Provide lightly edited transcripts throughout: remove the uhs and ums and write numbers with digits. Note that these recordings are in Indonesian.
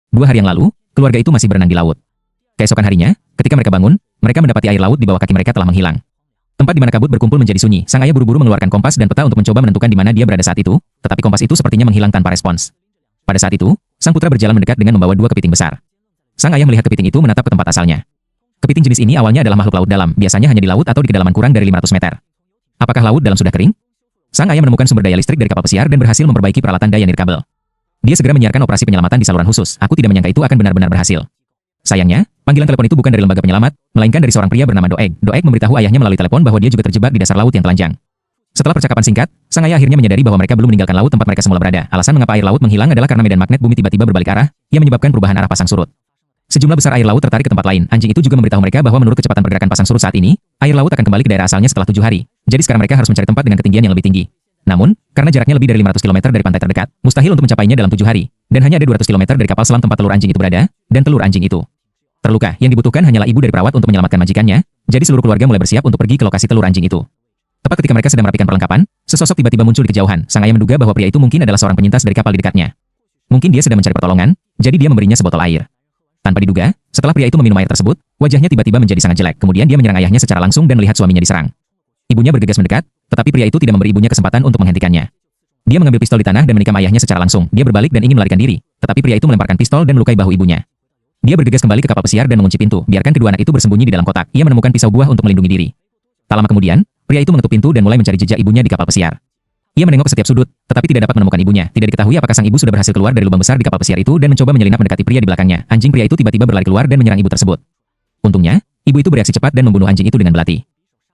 2 hari yang lalu, keluarga itu masih berenang di laut. Keesokan harinya, ketika mereka bangun, mereka mendapati air laut di bawah kaki mereka telah menghilang. Tempat di mana kabut berkumpul menjadi sunyi. Sang ayah buru-buru mengeluarkan kompas dan peta untuk mencoba menentukan di mana dia berada saat itu, tetapi kompas itu sepertinya menghilang tanpa respons. Pada saat itu, sang putra berjalan mendekat dengan membawa 2 kepiting besar. Sang ayah melihat kepiting itu menatap ke tempat asalnya. Kepiting jenis ini awalnya adalah makhluk laut dalam, biasanya hanya di laut atau di kedalaman kurang dari 500 meter. Apakah laut dalam sudah kering? Sang ayah menemukan sumber daya listrik dari kapal pesiar dan berhasil memperbaiki peralatan daya nirkabel. Dia segera menyiarkan operasi penyelamatan di saluran khusus. Aku tidak menyangka itu akan benar-benar berhasil. Sayangnya, panggilan telepon itu bukan dari lembaga penyelamat, melainkan dari seorang pria bernama Doeg. Doeg memberitahu ayahnya melalui telepon bahwa dia juga terjebak di dasar laut yang telanjang. Setelah percakapan singkat, sang ayah akhirnya menyadari bahwa mereka belum meninggalkan laut tempat mereka semula berada. Alasan mengapa air laut menghilang adalah karena medan magnet bumi tiba-tiba berbalik arah, yang menyebabkan perubahan arah pasang surut. Sejumlah besar air laut tertarik ke tempat lain. Anjing itu juga memberitahu mereka bahwa menurut kecepatan pergerakan pasang surut saat ini, air laut akan kembali ke daerah asalnya setelah 7 hari. Jadi sekarang mereka harus mencari tempat dengan ketinggian yang lebih tinggi. Namun, karena jaraknya lebih dari 500 km dari pantai terdekat, mustahil untuk mencapainya dalam 7 hari. Dan hanya ada 200 km dari kapal selam tempat telur anjing itu berada, dan telur anjing itu terluka. Yang dibutuhkan hanyalah ibu dari perawat untuk menyelamatkan majikannya, jadi seluruh keluarga mulai bersiap untuk pergi ke lokasi telur anjing itu. Tepat ketika mereka sedang merapikan perlengkapan, sesosok tiba-tiba muncul di kejauhan. Sang ayah menduga bahwa pria itu mungkin adalah seorang penyintas dari kapal di dekatnya. Mungkin dia sedang mencari pertolongan, jadi dia memberinya sebotol air. Tanpa diduga, setelah pria itu meminum air tersebut, wajahnya tiba-tiba menjadi sangat jelek. Kemudian dia menyerang ayahnya secara langsung dan melihat suaminya diserang. Ibunya bergegas mendekat, tetapi pria itu tidak memberi ibunya kesempatan untuk menghentikannya. Dia mengambil pistol di tanah dan menikam ayahnya secara langsung. Dia berbalik dan ingin melarikan diri, tetapi pria itu melemparkan pistol dan melukai bahu ibunya. Dia bergegas kembali ke kapal pesiar dan mengunci pintu. Biarkan kedua anak itu bersembunyi di dalam kotak. Ia menemukan pisau buah untuk melindungi diri. Tak lama kemudian, pria itu menutup pintu dan mulai mencari jejak ibunya di kapal pesiar. Ia menengok ke setiap sudut, tetapi tidak dapat menemukan ibunya. Tidak diketahui apakah sang ibu sudah berhasil keluar dari lubang besar di kapal pesiar itu dan mencoba menyelinap mendekati pria di belakangnya. Anjing pria itu tiba-tiba berlari keluar dan menyerang ibu tersebut. Untungnya, ibu itu bereaksi cepat dan membunuh anjing itu dengan belati.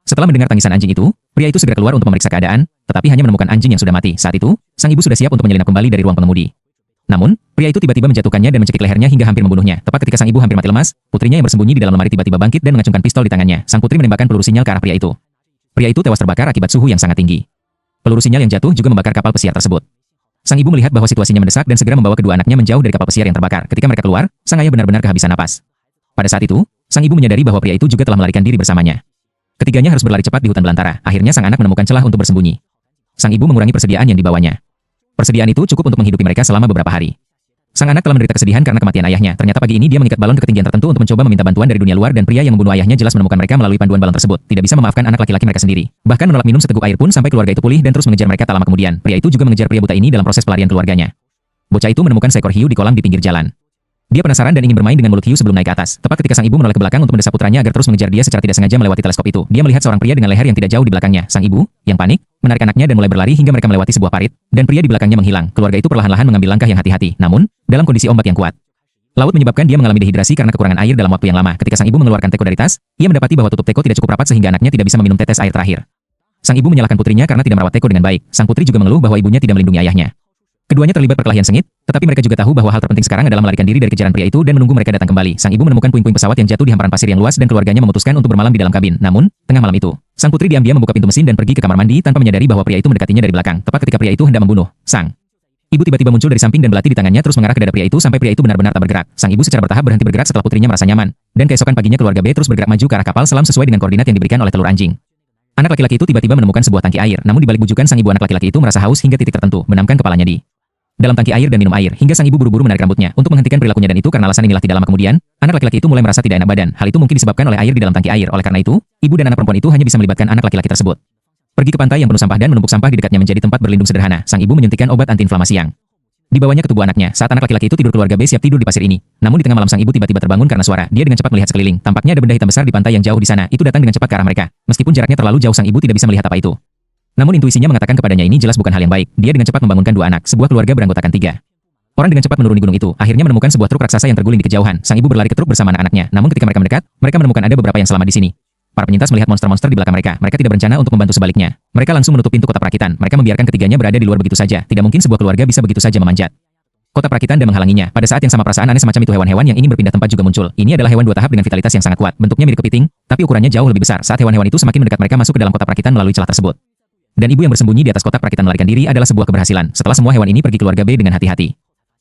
Setelah mendengar tangisan anjing itu, pria itu segera keluar untuk memeriksa keadaan, tetapi hanya menemukan anjing yang sudah mati. Saat itu, sang ibu sudah siap untuk menyelinap kembali dari ruang pengemudi. Namun, pria itu tiba-tiba menjatuhkannya dan mencekik lehernya hingga hampir membunuhnya. Tepat ketika sang ibu hampir mati lemas, putrinya yang bersembunyi di dalam lemari tiba-tiba bangkit dan mengacungkan pistol di tangannya. Sang putri menembakkan peluru sinyal ke arah pria itu. Pria itu tewas terbakar akibat suhu yang sangat tinggi. Peluru sinyal yang jatuh juga membakar kapal pesiar tersebut. Sang ibu melihat bahwa situasinya mendesak dan segera membawa kedua anaknya menjauh dari kapal pesiar yang terbakar. Ketika mereka keluar, sang ayah benar-benar kehabisan napas. Pada saat itu, sang ibu menyadari bahwa pria itu juga telah melarikan diri bersamanya. Ketiganya harus berlari cepat di hutan belantara. Akhirnya sang anak menemukan celah untuk bersembunyi. Sang ibu mengurangi persediaan yang dibawanya. Persediaan itu cukup untuk menghidupi mereka selama beberapa hari. Sang anak telah menderita kesedihan karena kematian ayahnya. Ternyata pagi ini dia mengikat balon ke ketinggian tertentu untuk mencoba meminta bantuan dari dunia luar dan pria yang membunuh ayahnya jelas menemukan mereka melalui panduan balon tersebut. Tidak bisa memaafkan anak laki-laki mereka sendiri. Bahkan menolak minum seteguk air pun sampai keluarga itu pulih dan terus mengejar mereka tak lama kemudian. Pria itu juga mengejar pria buta ini dalam proses pelarian keluarganya. Bocah itu menemukan seekor hiu di kolam di pinggir jalan. Dia penasaran dan ingin bermain dengan mulut hiu sebelum naik ke atas. Tepat ketika sang ibu menoleh ke belakang untuk mendesak putranya agar terus mengejar dia secara tidak sengaja melewati teleskop itu. Dia melihat seorang pria dengan leher yang tidak jauh di belakangnya. Sang ibu, yang panik, menarik anaknya dan mulai berlari hingga mereka melewati sebuah parit, dan pria di belakangnya menghilang. Keluarga itu perlahan-lahan mengambil langkah yang hati-hati, namun dalam kondisi ombak yang kuat. Laut menyebabkan dia mengalami dehidrasi karena kekurangan air dalam waktu yang lama. Ketika sang ibu mengeluarkan teko dari tas, ia mendapati bahwa tutup teko tidak cukup rapat sehingga anaknya tidak bisa meminum tetes air terakhir. Sang ibu menyalahkan putrinya karena tidak merawat teko dengan baik. Sang putri juga mengeluh bahwa ibunya tidak melindungi ayahnya. Keduanya terlibat perkelahian sengit, tetapi mereka juga tahu bahwa hal terpenting sekarang adalah melarikan diri dari kejaran pria itu dan menunggu mereka datang kembali. Sang ibu menemukan puing-puing pesawat yang jatuh di hamparan pasir yang luas dan keluarganya memutuskan untuk bermalam di dalam kabin. Namun, tengah malam itu, sang putri diam-diam membuka pintu mesin dan pergi ke kamar mandi tanpa menyadari bahwa pria itu mendekatinya dari belakang. Tepat ketika pria itu hendak membunuh sang ibu tiba-tiba muncul dari samping dan belati di tangannya terus mengarah ke dada pria itu sampai pria itu benar-benar tak bergerak. Sang ibu secara bertahap berhenti bergerak setelah putrinya merasa nyaman, dan keesokan paginya keluarga B terus bergerak maju ke arah kapal selam sesuai dengan koordinat yang diberikan oleh telur anjing. Anak laki-laki itu tiba-tiba menemukan sebuah tangki air, namun di balik bujukan sang ibu anak laki-laki itu merasa haus hingga titik tertentu, benamkan kepalanya di dalam tangki air dan minum air hingga sang ibu buru-buru menarik rambutnya untuk menghentikan perilakunya dan itu karena alasan inilah tidak lama kemudian, anak laki-laki itu mulai merasa tidak enak badan. Hal itu mungkin disebabkan oleh air di dalam tangki air. Oleh karena itu, ibu dan anak perempuan itu hanya bisa melibatkan anak laki-laki tersebut pergi ke pantai yang penuh sampah dan menumpuk sampah di dekatnya menjadi tempat berlindung sederhana. Sang ibu menyuntikkan obat antiinflamasi yang dibawanya ke tubuh anaknya. Saat anak laki-laki itu tidur, keluarga B siap tidur di pasir ini. Namun di tengah malam sang ibu tiba-tiba terbangun karena suara. Dia dengan cepat melihat sekeliling. Tampaknya ada benda hitam besar di pantai yang jauh di sana. Itu datang dengan cepat ke arah mereka. Meskipun jaraknya terlalu jauh, sang ibu tidak bisa melihat apa itu. Namun intuisinya mengatakan kepadanya ini jelas bukan hal yang baik. Dia dengan cepat membangunkan dua anak, sebuah keluarga beranggotakan 3 orang dengan cepat menuruni gunung itu. Akhirnya menemukan sebuah truk raksasa yang terguling di kejauhan. Sang ibu berlari ke truk bersama anak-anaknya. Namun ketika mereka mendekat, mereka menemukan ada beberapa yang selamat di sini. Para penyintas melihat monster-monster di belakang mereka. Mereka tidak berencana untuk membantu sebaliknya. Mereka langsung menutup pintu kota perakitan. Mereka membiarkan ketiganya berada di luar begitu saja. Tidak mungkin sebuah keluarga bisa begitu saja memanjat kota perakitan dan menghalanginya. Pada saat yang sama perasaan aneh semacam itu hewan-hewan yang ingin berpindah tempat juga muncul. Ini adalah hewan 2 tahap dengan vitalitas yang sangat kuat. Bentuknya mirip kepiting, tapi ukurannya jauh lebih besar. Saat hewan-hewan itu semakin mendekat, mereka masuk ke dalam kota perakitan melalui celah tersebut. Dan ibu yang bersembunyi di atas kotak perakitan melarikan diri adalah sebuah keberhasilan. Setelah semua hewan ini pergi, keluarga B dengan hati-hati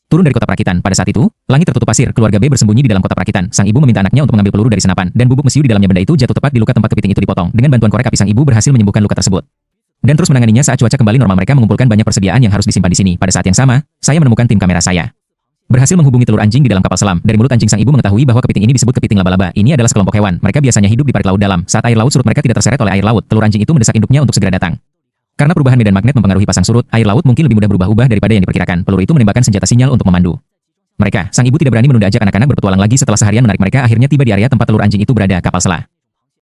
turun dari kota perakitan. Pada saat itu, langit tertutup pasir. Keluarga B bersembunyi di dalam kota perakitan. Sang ibu meminta anaknya untuk mengambil peluru dari senapan, dan bubuk mesiu di dalamnya. Benda itu jatuh tepat di luka tempat kepiting itu dipotong. Dengan bantuan korek api, sang ibu berhasil menyembuhkan luka tersebut dan terus menanganinya. Saat cuaca kembali normal, mereka mengumpulkan banyak persediaan yang harus disimpan di sini. Pada saat yang sama, saya menemukan tim kamera saya Berhasil menghubungi telur anjing di dalam kapal selam. Dari mulut anjing sang ibu mengetahui bahwa kepiting ini disebut kepiting laba-laba. Ini adalah sekelompok hewan. Mereka biasanya hidup di parit laut dalam. Saat air laut surut mereka tidak terseret oleh air laut. Telur anjing itu mendesak induknya untuk segera datang. Karena perubahan medan magnet mempengaruhi pasang surut, air laut mungkin lebih mudah berubah-ubah daripada yang diperkirakan. Peluru itu menembakkan senjata sinyal untuk memandu mereka. Sang ibu tidak berani menunda ajak anak-anak berpetualang lagi setelah seharian menarik mereka akhirnya tiba di area tempat telur anjing itu berada, kapal selam.